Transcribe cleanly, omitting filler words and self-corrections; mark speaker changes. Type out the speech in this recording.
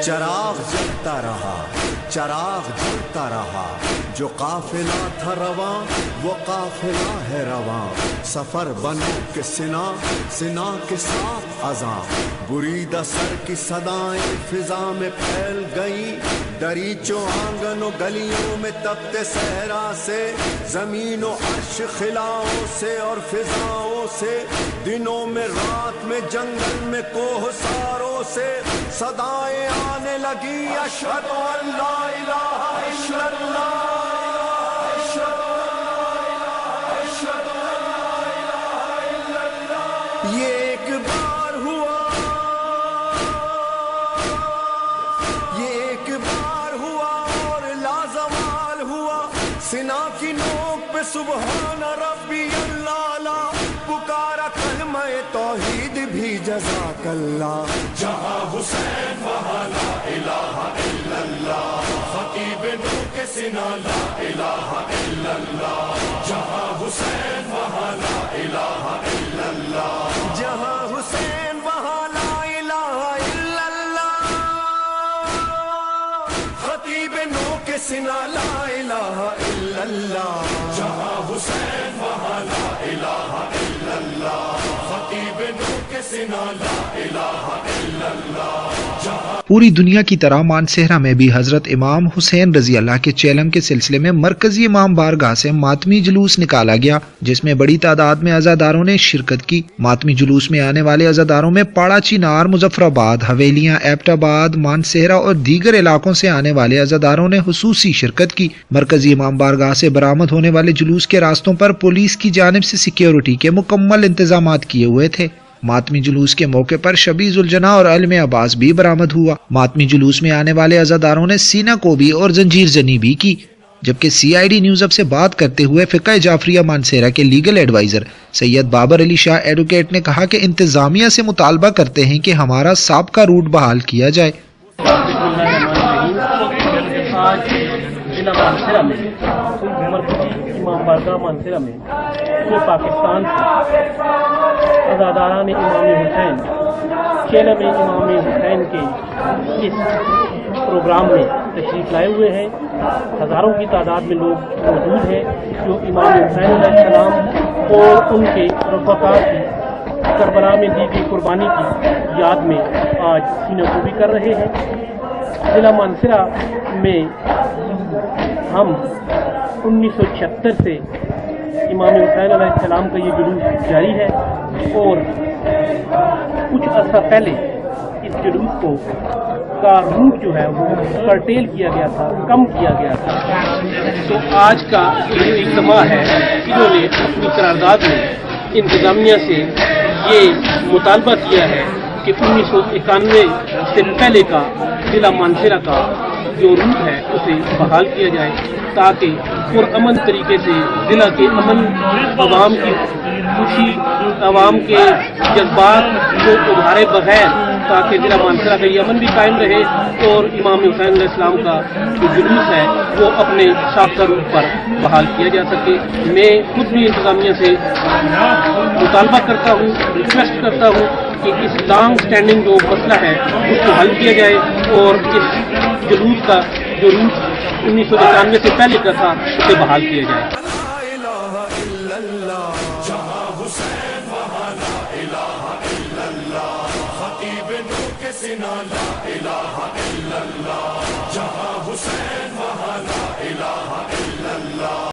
Speaker 1: چراغ جلتا رہا، چراغ جلتا رہا، جو قافلہ تھا رواں وہ قافلہ ہے رواں، سفر بنو کہ سنا سنا کے ساتھ اذاں، بریدہ سر کی صدائیں فضا میں پھیل گئیں، دریچوں آنگن و گلیوں میں تپتے صحرا سے، زمین و عرش خلاؤں سے اور فضاؤں سے، دنوں میں رات میں جنگل میں کوہ ساروں سے، صدائیں آنے لگی اشہد ان لا الہ الا اللہ، یہ ایک بار ہوا، یہ ایک بار ہوا اور لازوال ہوا، سنا کی نوک پہ سبحان ربی اللہ، پکارا کلمہ توحید بھی جزاک اللہ، جہاں حسین وہاں لا الہ الا اللہ، خطیب نو کے سنا لا الہ الا اللہ، جہاں حسین وہاں لا الہ الا اللہ، جہاں حسین وہاں لا الہ الا اللہ، خطیب نو کے سنا لا الہ الا اللہ، جہاں حسین وہاں لا الہ الا اللہ، خطیب نو کے سنا لا الہ الا اللہ، جہاں
Speaker 2: پوری دنیا کی طرح مانسہرہ میں بھی حضرت امام حسین رضی اللہ کے چیلم کے سلسلے میں مرکزی امام بارگاہ سے ماتمی جلوس نکالا گیا، جس میں بڑی تعداد میں عزاداروں نے شرکت کی۔ ماتمی جلوس میں آنے والے عزاداروں میں پاڑا چینار، مظفر آباد، حویلیاں، ایبٹ آباد، مانسہرہ اور دیگر علاقوں سے آنے والے عزاداروں نے خصوصی شرکت کی۔ مرکزی امام بارگاہ سے برآمد ہونے والے جلوس کے راستوں پر پولیس کی جانب سے سیکیورٹی کے مکمل انتظامات کیے ہوئے تھے۔ ماتمی جلوس کے موقع پر شبی ذوالجناح اور علم عباس بھی برآمد ہوا۔ ماتمی جلوس میں آنے والے عزاداروں نے سینہ کوبی اور زنجیر زنی بھی کی، جبکہ CID نیوز اب سے بات کرتے ہوئے فقہ جعفریہ مانسہرہ کے لیگل ایڈوائزر سید بابر علی شاہ ایڈوکیٹ نے کہا کہ انتظامیہ سے مطالبہ کرتے ہیں کہ ہمارا سابقہ روٹ بحال کیا جائے۔
Speaker 3: آج ضلع مانسہرہ میں امام بارگاہ مانسہرہ میں جو پاکستان سے عزاداران امام حسین چیلم امام حسین کے اس پروگرام میں تشریف لائے ہوئے ہیں، ہزاروں کی تعداد میں لوگ موجود ہیں جو امام حسین علیہ السلام اور ان کے رفقا کی کربلا میں دی گئی قربانی کی یاد میں آج سینہ کوبی کر رہے ہیں۔ ضلع مانسہرہ میں ہم 1976 سے امام حسین علیہ السلام کا یہ جلوس جاری ہے، اور کچھ عرصہ پہلے اس جلوس کو کا روٹ جو ہے وہ کرٹیل کیا گیا تھا، کم کیا گیا تھا۔ تو آج کا جو اجتماع ہے، انہوں نے اپنی قرارداد میں انتظامیہ سے یہ مطالبہ کیا ہے کہ 1991 سے پہلے کا ضلع مانسہرہ کا جو روٹ ہے اسے بحال کیا جائے، تاکہ پرامن طریقے سے ضلع کے امن، عوام کی خوشی، عوام کے جذبات کو ابھارے بغیر، تاکہ ضلع مانسہرہ کا یہ امن بھی قائم رہے اور امام حسین علیہ السلام کا جو جلوس ہے وہ اپنے سابقہ روٹ پر بحال کیا جا سکے۔ میں خود بھی انتظامیہ سے مطالبہ کرتا ہوں، ریکویسٹ کرتا ہوں کہ اس لانگ اسٹینڈنگ جو مسئلہ ہے اس کو حل کیا جائے اور اس جلوس کا جو روٹ 1991 سے پہلے کا تھا اسے بحال کیا جائے۔
Speaker 1: خطیب نو کے سنا لا الہ الا اللہ۔